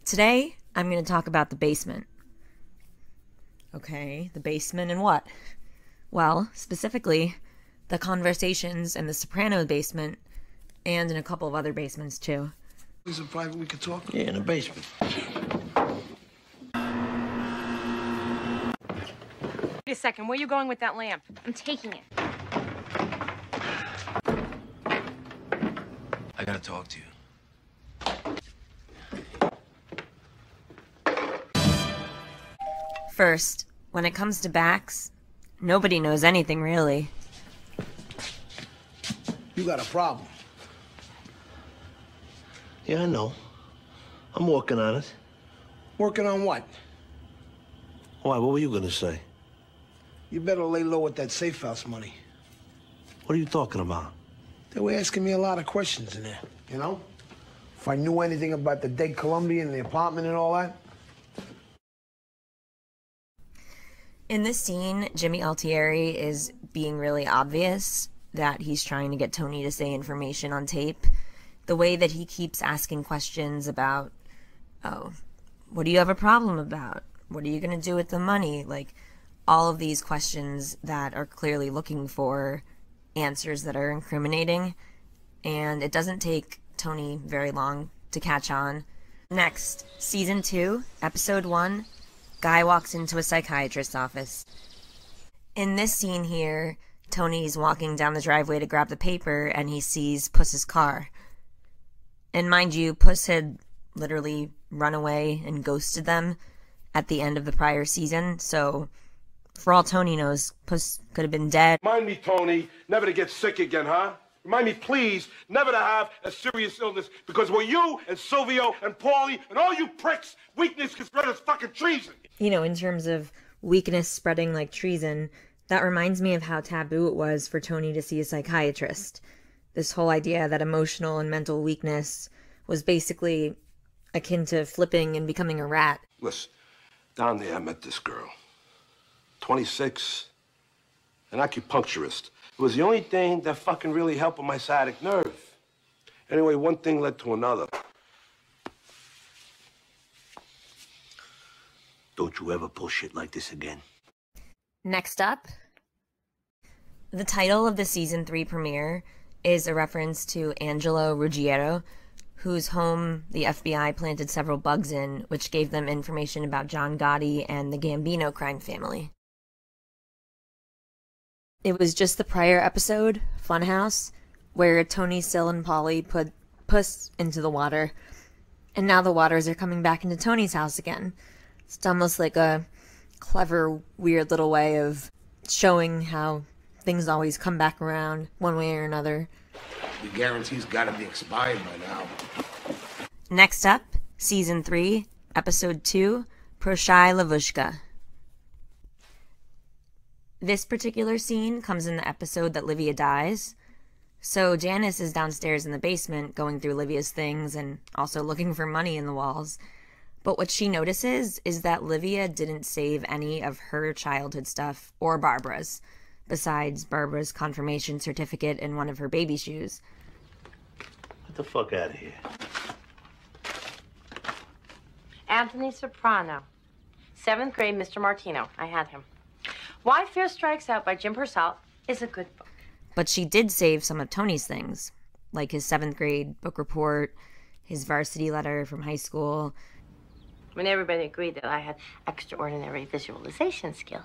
Today, I'm going to talk about the basement. Okay, the basement and what? Well, specifically, the conversations in the Soprano basement and in a couple of other basements, too. Is it private we could talk? Yeah, in the basement. Wait a second, where are you going with that lamp? I'm taking it. I gotta talk to you. First, when it comes to backs, nobody knows anything, really. You got a problem. Yeah, I know. I'm working on it. Working on what? Why, what were you gonna say? You better lay low with that safe house money. What are you talking about? They were asking me a lot of questions in there, you know? If I knew anything about the dead Colombian and the apartment and all that. In this scene, Jimmy Altieri is being really obvious that he's trying to get Tony to say information on tape. The way that he keeps asking questions about, oh, what do you have a problem about? What are you going to do with the money? Like, all of these questions that are clearly looking for answers that are incriminating. And it doesn't take Tony very long to catch on. Next, Season 2, Episode 1, Guy walks into a psychiatrist's office. In this scene here, Tony's walking down the driveway to grab the paper and he sees Puss's car. And mind you, Puss had literally run away and ghosted them at the end of the prior season, so for all Tony knows, Puss could have been dead. Remind me, Tony, never to get sick again, huh? Remind me, please, never to have a serious illness, because where you and Silvio and Paulie and all you pricks, weakness can spread as fucking treason. You know, in terms of weakness spreading like treason, that reminds me of how taboo it was for Tony to see a psychiatrist. This whole idea that emotional and mental weakness was basically akin to flipping and becoming a rat. Listen, down there I met this girl. 26, an acupuncturist. It was the only thing that fucking really helped with my sciatic nerve. Anyway, one thing led to another. Don't you ever pull shit like this again. Next up, the title of the Season 3 premiere is a reference to Angelo Ruggiero, whose home the FBI planted several bugs in, which gave them information about John Gotti and the Gambino crime family. It was just the prior episode, Funhouse, where Tony, Sil, and Polly put Puss into the water, and now the waters are coming back into Tony's house again. It's almost like a clever, weird little way of showing how things always come back around one way or another. The guarantee's gotta be expired by now. Next up, Season 3, Episode 2, Proshai Livushka. This particular scene comes in the episode that Livia dies. So Janice is downstairs in the basement going through Livia's things and also looking for money in the walls. But what she notices is that Livia didn't save any of her childhood stuff or Barbara's, besides Barbara's confirmation certificate and one of her baby shoes. Get the fuck out of here. Anthony Soprano. 7th grade, Mr. Martino. I had him. Why Fear Strikes Out by Jim Purcell is a good book. But she did save some of Tony's things, like his 7th grade book report, his varsity letter from high school. When everybody agreed that I had extraordinary visualization skills.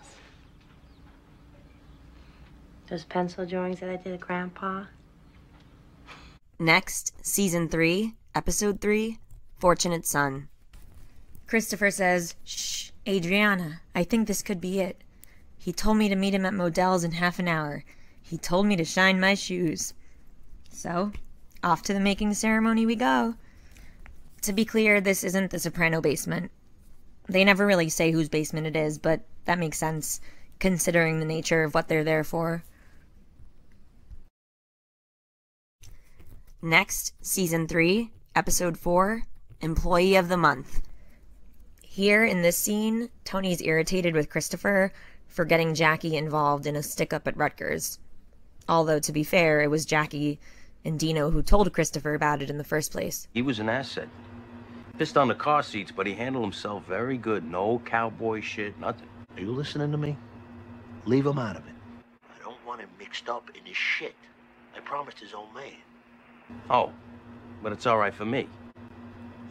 Those pencil drawings that I did at Grandpa. Next, Season 3, Episode 3, Fortunate Son. Christopher says, "Shh, Adriana, I think this could be it. He told me to meet him at Modell's in half an hour. He told me to shine my shoes." So, off to the making ceremony we go. To be clear, this isn't the Soprano basement. They never really say whose basement it is, but that makes sense, considering the nature of what they're there for. Next, Season 3, Episode 4, Employee of the Month. Here in this scene, Tony's irritated with Christopher for getting Jackie involved in a stick-up at Rutgers. Although, to be fair, it was Jackie and Dino who told Christopher about it in the first place. He was an asset. Pissed on the car seats, but he handled himself very good. No cowboy shit, nothing. Are you listening to me? Leave him out of it. I don't want him mixed up in his shit. I promised his old man. Oh, but it's all right for me.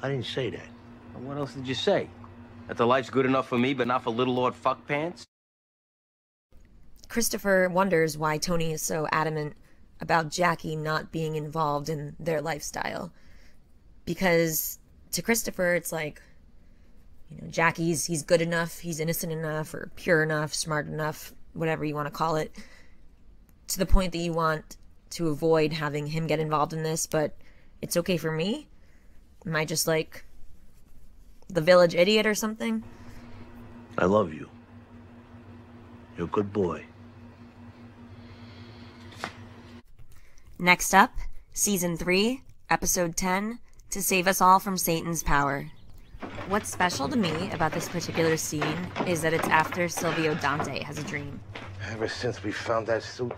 I didn't say that. Well, what else did you say? That the life's good enough for me, but not for little Lord Fuckpants? Christopher wonders why Tony is so adamant about Jackie not being involved in their lifestyle. Because to Christopher, it's like, you know, he's good enough, he's innocent enough, or pure enough, smart enough, whatever you want to call it, to the point that you want to avoid having him get involved in this, but it's okay for me? Am I just like the village idiot or something? I love you. You're a good boy. Next up, Season 3, Episode 10, To Save Us All from Satan's Power. What's special to me about this particular scene is that it's after Silvio Dante has a dream. Ever since we found that suit,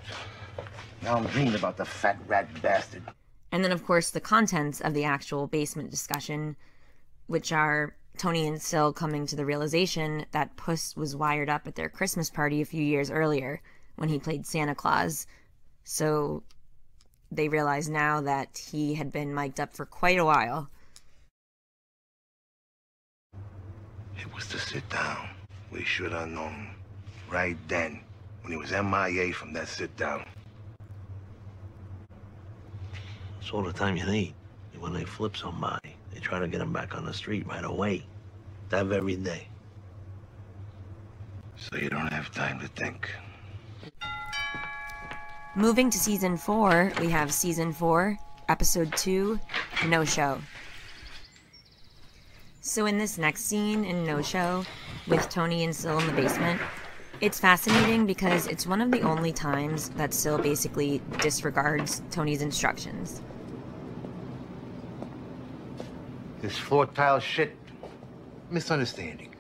now I'm dreaming about the fat rat bastard. And then, of course, the contents of the actual basement discussion, which are Tony and Sil coming to the realization that Puss was wired up at their Christmas party a few years earlier when he played Santa Claus. So they realize now that he had been mic'd up for quite a while. It was to sit down. We should have known right then when he was MIA from that sit down. It's all the time you need. When they flip somebody, they try to get him back on the street right away. That very day. So you don't have time to think. Moving to Season 4, we have Season 4, Episode 2, No Show. So in this next scene in No Show, with Tony and Sil in the basement, it's fascinating because it's one of the only times that Sil basically disregards Tony's instructions. This floor tile shit, misunderstanding.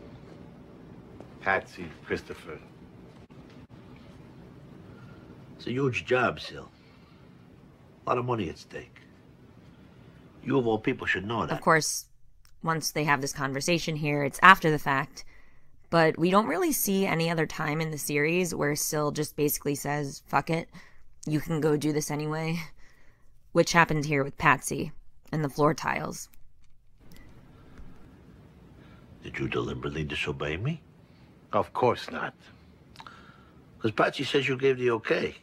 Patsy, Christopher. It's a huge job, Sil. A lot of money at stake. You of all people should know that. Of course, once they have this conversation here, it's after the fact. But we don't really see any other time in the series where Sil just basically says, fuck it, you can go do this anyway. Which happened here with Patsy and the floor tiles. Did you deliberately disobey me? Of course not. Because Patsy says you gave the okay.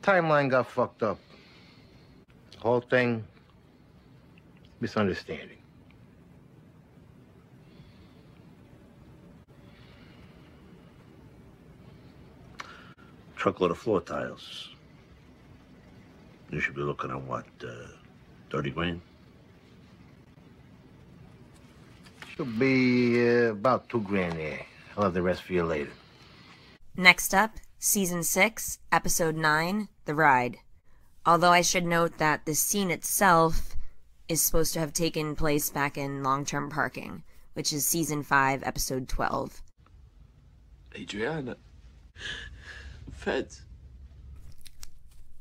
Timeline got fucked up. Whole thing, misunderstanding. Truckload of floor tiles. You should be looking at what, 30 grand? Should be about 2 grand there. I'll have the rest for you later. Next up, Season 6, Episode 9, The Ride. Although I should note that the scene itself is supposed to have taken place back in long-term parking, which is Season 5, Episode 12. Adriana. Feds.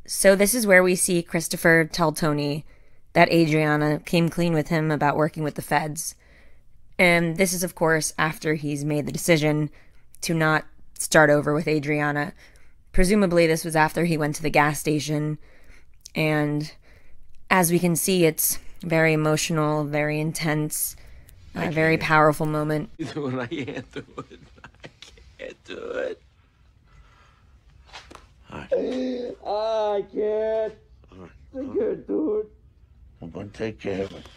So this is where we see Christopher tell Tony that Adriana came clean with him about working with the feds. And this is, of course, after he's made the decision to not start over with Adriana. Presumably this was after he went to the gas station. And as we can see, it's very emotional, very intense, a very powerful moment. When I can't do it. I can't do it. All right. I can't. All right. I can't do it. I'm going to take care of it.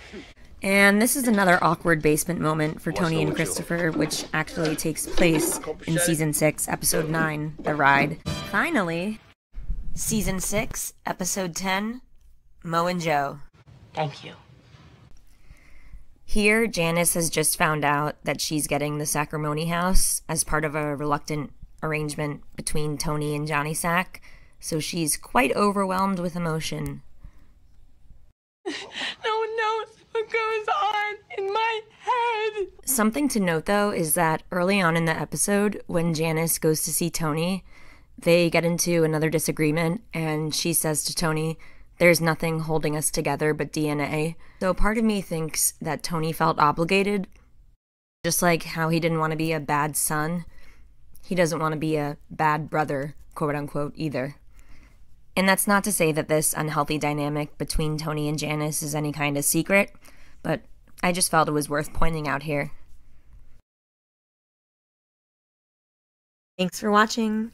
And this is another awkward basement moment for Tony and Christopher, which actually takes place in Season 6, Episode 9, The Ride. Finally, Season 6, Episode 10, Mo and Joe. Thank you. Here, Janice has just found out that she's getting the Sacrimony house as part of a reluctant arrangement between Tony and Johnny Sack, so she's quite overwhelmed with emotion. No one knows what goes on in my head. Something to note, though, is that early on in the episode, when Janice goes to see Tony, they get into another disagreement, and she says to Tony, There's nothing holding us together but DNA. So part of me thinks that Tony felt obligated. Just like how he didn't want to be a bad son, he doesn't want to be a bad brother, quote-unquote, either. And that's not to say that this unhealthy dynamic between Tony and Janice is any kind of secret, but I just felt it was worth pointing out here. Thanks for watching.